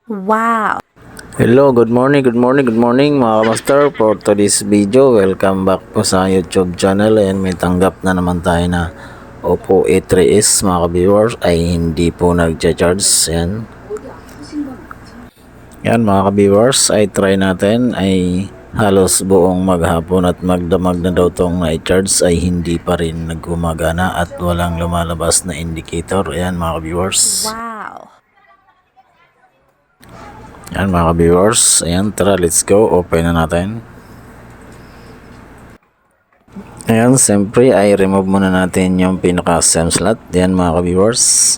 Wow! Hello, good morning mga master. For today's video, welcome back po sa YouTube channel. Ayan, may tanggap na naman tayo na Oppo A3s mga viewers ay hindi po nagcha-charge. Yan mga viewers, ay try natin ay halos buong maghapon at magdamag na daw tong na-charge ay hindi pa rin nagkumagana at walang lumalabas na indicator. Ayan mga viewers. Wow! Yan mga viewers, ayan, tara, let's go, open na natin. Ayan, siyempre ay remove muna natin yung pinaka SIM slot. Yan mga viewers.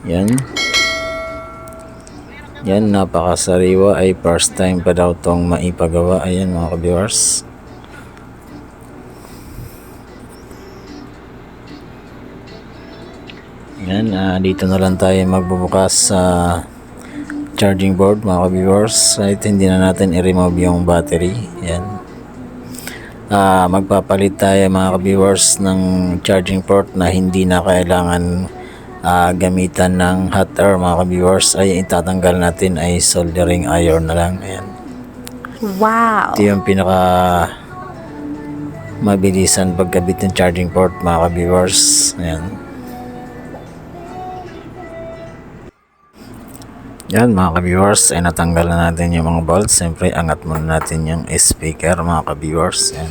Yan. Yan, napakasariwa, ay first time pa daw tong maipagawa. Ayan mga viewers. Yan, dito na lang tayo magbubukas sa charging board mga viewers. Kahit hindi na natin i-remove yung battery. Yan. Magpapalit tayo mga viewers ng charging port na hindi na kailangan gamitan ng hot air mga viewers. Ay itatanggal natin ay soldering iron na lang. Ayan. Wow! Ito yung pinaka mabilisan pagkabit ng charging port mga viewers. Ayan. Yan mga ka-viewers, ay natanggal na natin yung mga bolts. Siyempre, angat muna natin yung speaker mga ka-viewers. Yan.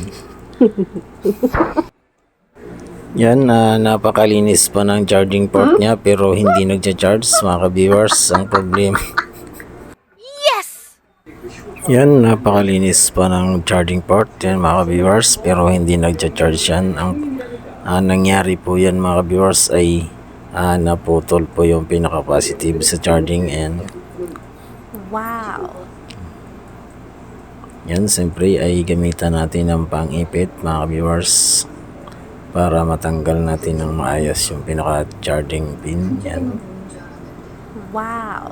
Yan, napakalinis pa ng charging port niya pero hindi nagcha-charge mga ka-viewers. Ang problema. Yes! Yan, napakalinis pa ng charging port. Yan mga ka-viewers pero hindi nagcha-charge yan. Ang nangyari po yan mga ka-viewers ay naputol po yung pinaka-positive sa charging and Wow! yan, siyempre ay gamitan natin ng pang-ipit mga viewers para matanggal natin ng maayos yung pinaka-charging pin. Yan. Wow!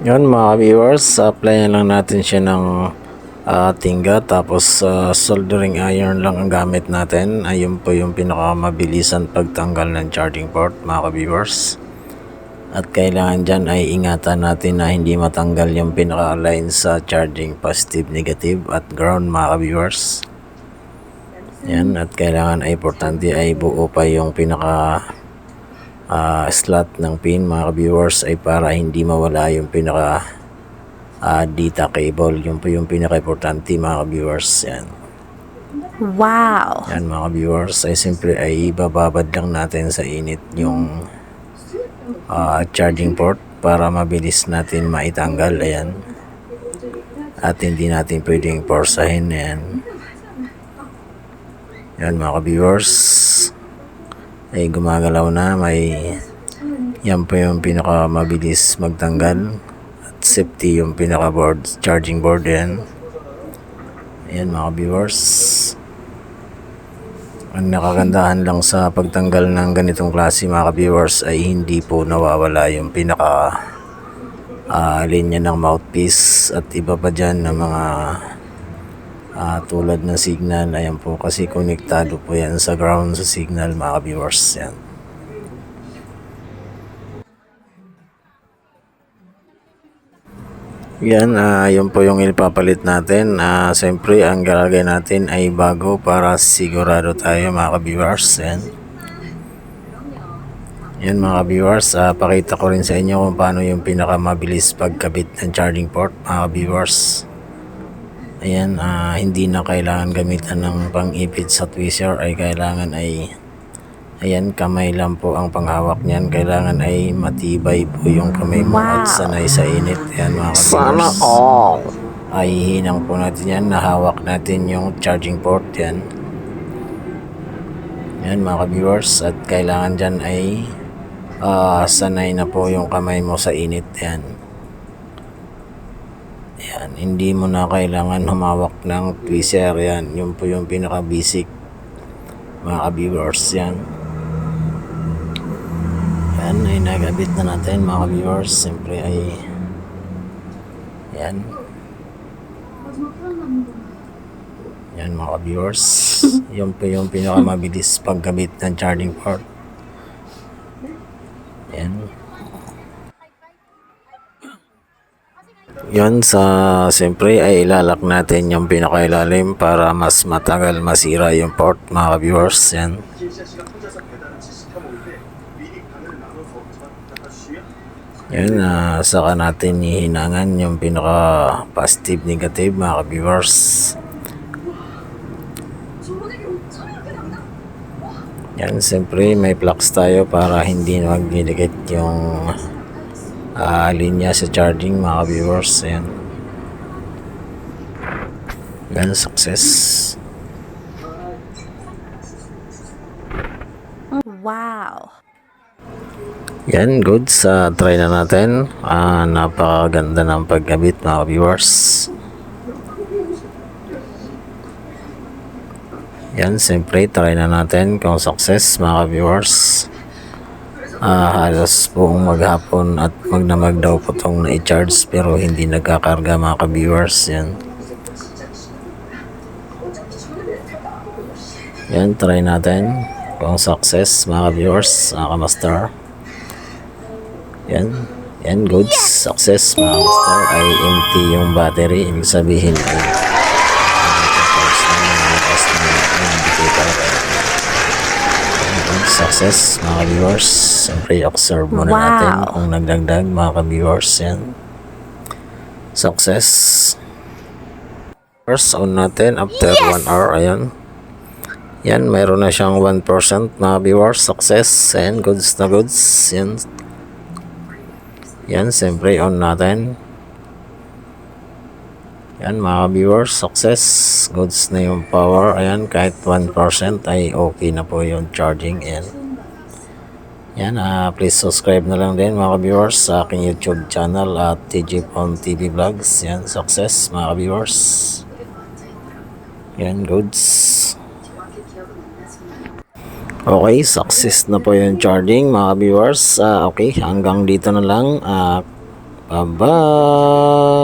Yan mga viewers, apply na lang natin siya ng tingga tapos soldering iron lang ang gamit natin. Ayun po yung pinakamabilisan pagtanggal ng charging port mga viewers. At kailangan dyan ay ingatan natin na hindi matanggal yung pinaka-align sa charging positive, negative at ground mga viewers. Yan, at kailangan ay importante ay buo pa yung pinaka slot ng pin mga viewers ay para hindi mawala yung pinaka data cable. Yun po yung pinaka importante mga viewers. Yan. Wow! Yan mga viewers ay simple ay bababad lang natin sa init yung charging port para mabilis natin maitanggal. Ayan. At hindi natin pwedeng porsahin. Ayan. Yan mga viewers ay gumagalaw na, yan po yung pinaka mabilis magtanggal at safety yung pinaka board, charging board. Yan mga viewers, ang nakagandahan lang sa pagtanggal ng ganitong klase mga viewers ay hindi po nawawala yung pinaka linya ng mouthpiece at iba pa dyan na mga tulad ng signal. Ayan po kasi konektado po yan sa ground sa signal mga viewers. Yan. Yan, yun po yung ipapalit natin. Siyempre, ang galagay natin ay bago para sigurado tayo mga viewers. Yan. Yan mga viewers, pakita ko rin sa inyo kung paano yung pinakamabilis pagkabit ng charging port mga viewers. Ayan, hindi na kailangan gamitan ng pang-ipit sa tweezer, ay kailangan ay ayan, kamay lang po ang panghawak niyan. Kailangan ay matibay po yung kamay mo at sanay sa init. Ayan mga viewers. Sana all! Ay hinang po natin yan, nahawak natin yung charging port. Yan. Yan mga viewers, at kailangan dyan ay sanay na po yung kamay mo sa init. Yan. Yan, hindi mo na kailangan humawak ng tweezer. Yan, yun po yung pinaka-basic mga ka-viewers. Yan. Yan, ay nagabit na natin mga ka-viewers. Siyempre ay yan. Yan mga ka-viewers. Yun po yung pinaka-mabilis pagkabit ng charging port. Yan. Yan siyempre ay ilalak natin yung pinakailalim para mas matagal masira yung port mga ka-viewers. Yan. Yan, saka natin ihinangan yung pinaka positive negative mga ka-viewers. Yan, siyempre may flux tayo para hindi magdidikit yung linya sa charging mga viewers. Yan. Yan, success. Wow. Yan, good. Try na natin. Napakaganda ng pagkabit mga viewers. Yan, siyempre try na natin kung success mga viewers. Halos buong maghapon at magdamag daw po itong na-charge pero hindi nagkakarga mga ka-viewers. Yan. Yan, try natin kung success mga viewers, mga ka-master. Yan. Yan, good. Success mga ka-master ay empty yung battery. Ibig sabihin ay success mga viewers. Siyempre observe muna natin kung nagdagdag mga ka-viewers. Yan, success. First on natin after 1 hour. Ayan, yan, mayroon na siyang 1% mga viewers. Success and goods na goods. Yan, yan, siyempre on natin. Yan mga viewers, success, goods na yung power. Ayan, kahit 1% ay okay na po yung charging. Yan, please subscribe na lang din mga viewers sa aking YouTube channel at TG Pon TV Vlogs. Yan, success mga viewers. Yan, goods. Okay, success na po yung charging mga viewers. Okay, hanggang dito na lang. Bye-bye.